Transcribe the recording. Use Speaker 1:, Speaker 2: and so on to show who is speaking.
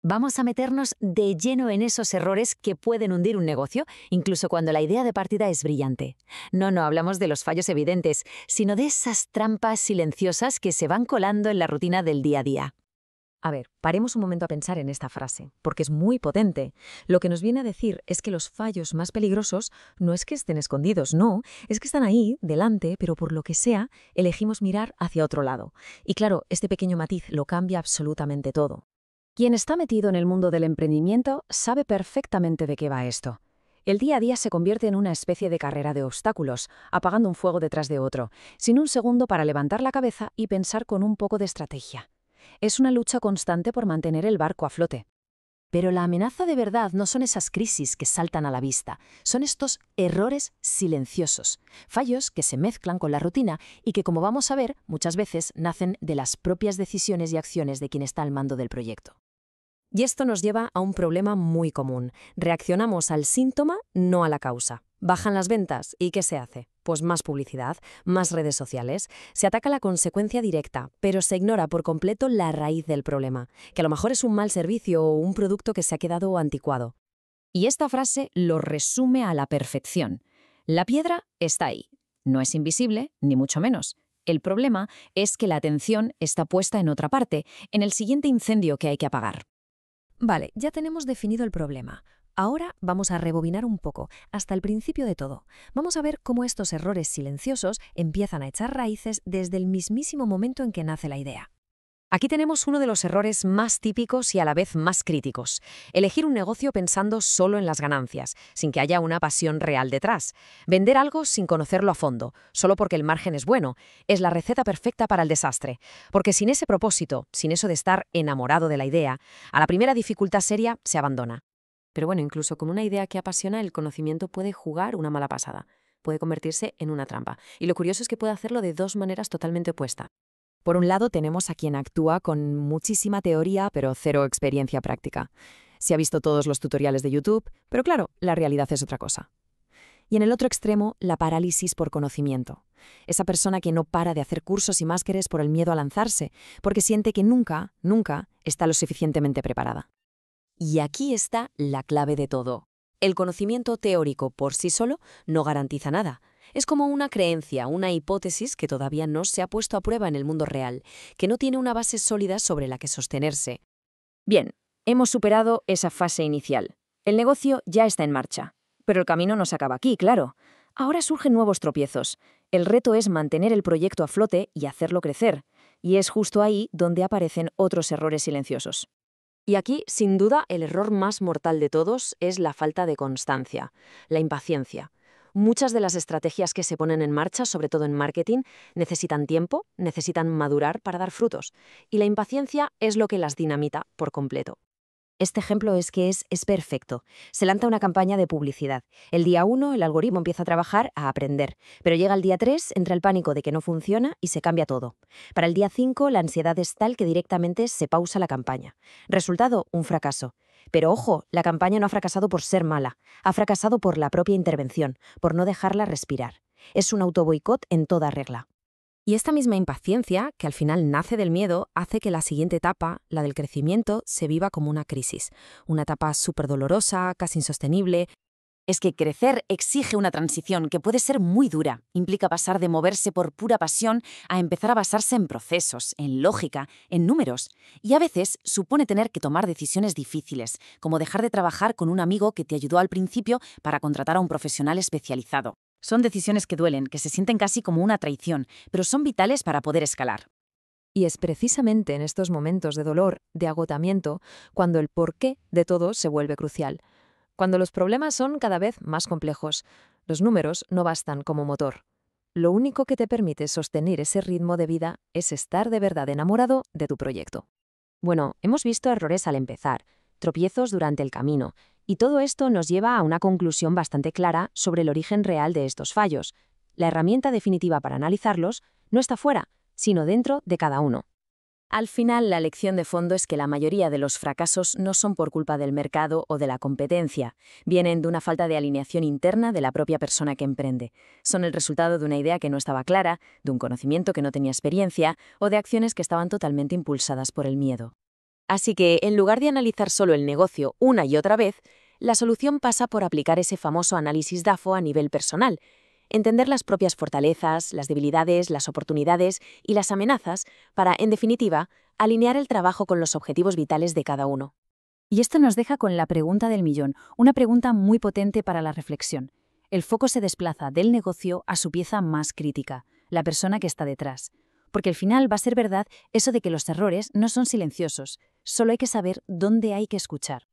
Speaker 1: Vamos a meternos de lleno en esos errores que pueden hundir un negocio, incluso cuando la idea de partida es brillante. No hablamos de los fallos evidentes, sino de esas trampas silenciosas que se van colando en la rutina del día a día.
Speaker 2: A ver, paremos un momento a pensar en esta frase, porque es muy potente. Lo que nos viene a decir es que los fallos más peligrosos no es que estén escondidos, no, es que están ahí, delante, pero por lo que sea, elegimos mirar hacia otro lado. Y claro, este pequeño matiz lo cambia absolutamente todo.
Speaker 3: Quien está metido en el mundo del emprendimiento sabe perfectamente de qué va esto. El día a día se convierte en una especie de carrera de obstáculos, apagando un fuego detrás de otro, sin un segundo para levantar la cabeza y pensar con un poco de estrategia. Es una lucha constante por mantener el barco a flote. Pero la amenaza de verdad no son esas crisis que saltan a la vista, son estos errores silenciosos, fallos que se mezclan con la rutina y que, como vamos a ver, muchas veces nacen de las propias decisiones y acciones de quien está al mando del proyecto. Y esto nos lleva a un problema muy común. Reaccionamos al síntoma, no a la causa. Bajan las ventas, ¿y qué se hace? Pues más publicidad, más redes sociales. Se ataca la consecuencia directa, pero se ignora por completo la raíz del problema, que a lo mejor es un mal servicio o un producto que se ha quedado anticuado. Y esta frase lo resume a la perfección. La piedra está ahí. No es invisible, ni mucho menos. El problema es que la atención está puesta en otra parte, en el siguiente incendio que hay que apagar. Vale, ya tenemos definido el problema. Ahora vamos a rebobinar un poco, hasta el principio de todo. Vamos a ver cómo estos errores silenciosos empiezan a echar raíces desde el mismísimo momento en que nace la idea. Aquí tenemos uno de los errores más típicos y a la vez más críticos. Elegir un negocio pensando solo en las ganancias, sin que haya una pasión real detrás. Vender algo sin conocerlo a fondo, solo porque el margen es bueno, es la receta perfecta para el desastre. Porque sin ese propósito, sin eso de estar enamorado de la idea, a la primera dificultad seria se abandona. Pero bueno, incluso con una idea que apasiona, el conocimiento puede jugar una mala pasada. Puede convertirse en una trampa. Y lo curioso es que puede hacerlo de dos maneras totalmente opuestas. Por un lado, tenemos a quien actúa con muchísima teoría, pero cero experiencia práctica. Se ha visto todos los tutoriales de YouTube, pero claro, la realidad es otra cosa. Y en el otro extremo, la parálisis por conocimiento. Esa persona que no para de hacer cursos y másteres por el miedo a lanzarse, porque siente que nunca está lo suficientemente preparada. Y aquí está la clave de todo. El conocimiento teórico por sí solo no garantiza nada. Es como una creencia, una hipótesis que todavía no se ha puesto a prueba en el mundo real, que no tiene una base sólida sobre la que sostenerse. Bien, hemos superado esa fase inicial. El negocio ya está en marcha. Pero el camino no se acaba aquí, claro. Ahora surgen nuevos tropiezos. El reto es mantener el proyecto a flote y hacerlo crecer. Y es justo ahí donde aparecen otros errores silenciosos. Y aquí, sin duda, el error más mortal de todos es la falta de constancia, la impaciencia. Muchas de las estrategias que se ponen en marcha, sobre todo en marketing, necesitan tiempo, necesitan madurar para dar frutos. Y la impaciencia es lo que las dinamita por completo. Este ejemplo es perfecto. Se lanza una campaña de publicidad. El día 1 el algoritmo empieza a trabajar, a aprender. Pero llega el día 3, entra el pánico de que no funciona y se cambia todo. Para el día 5 la ansiedad es tal que directamente se pausa la campaña. Resultado, un fracaso. Pero ojo, la campaña no ha fracasado por ser mala. Ha fracasado por la propia intervención, por no dejarla respirar. Es un autoboicot en toda regla. Y esta misma impaciencia, que al final nace del miedo, hace que la siguiente etapa, la del crecimiento, se viva como una crisis. Una etapa súper dolorosa, casi insostenible. Es que crecer exige una transición que puede ser muy dura. Implica pasar de moverse por pura pasión a empezar a basarse en procesos, en lógica, en números. Y a veces supone tener que tomar decisiones difíciles, como dejar de trabajar con un amigo que te ayudó al principio para contratar a un profesional especializado. Son decisiones que duelen, que se sienten casi como una traición, pero son vitales para poder escalar. Y es precisamente en estos momentos de dolor, de agotamiento, cuando el porqué de todo se vuelve crucial. Cuando los problemas son cada vez más complejos, los números no bastan como motor. Lo único que te permite sostener ese ritmo de vida es estar de verdad enamorado de tu proyecto. Bueno, hemos visto errores al empezar, tropiezos durante el camino, y todo esto nos lleva a una conclusión bastante clara sobre el origen real de estos fallos. La herramienta definitiva para analizarlos no está fuera, sino dentro de cada uno. Al final, la lección de fondo es que la mayoría de los fracasos no son por culpa del mercado o de la competencia. Vienen de una falta de alineación interna de la propia persona que emprende. Son el resultado de una idea que no estaba clara, de un conocimiento que no tenía experiencia o de acciones que estaban totalmente impulsadas por el miedo.
Speaker 2: Así que, en lugar de analizar solo el negocio una y otra vez, la solución pasa por aplicar ese famoso análisis DAFO a nivel personal, entender las propias fortalezas, las debilidades, las oportunidades y las amenazas para, en definitiva, alinear el trabajo con los objetivos vitales de cada uno.
Speaker 1: Y esto nos deja con la pregunta del millón, una pregunta muy potente para la reflexión. El foco se desplaza del negocio a su pieza más crítica, la persona que está detrás. Porque al final va a ser verdad eso de que los errores no son silenciosos, solo hay que saber dónde hay que escuchar.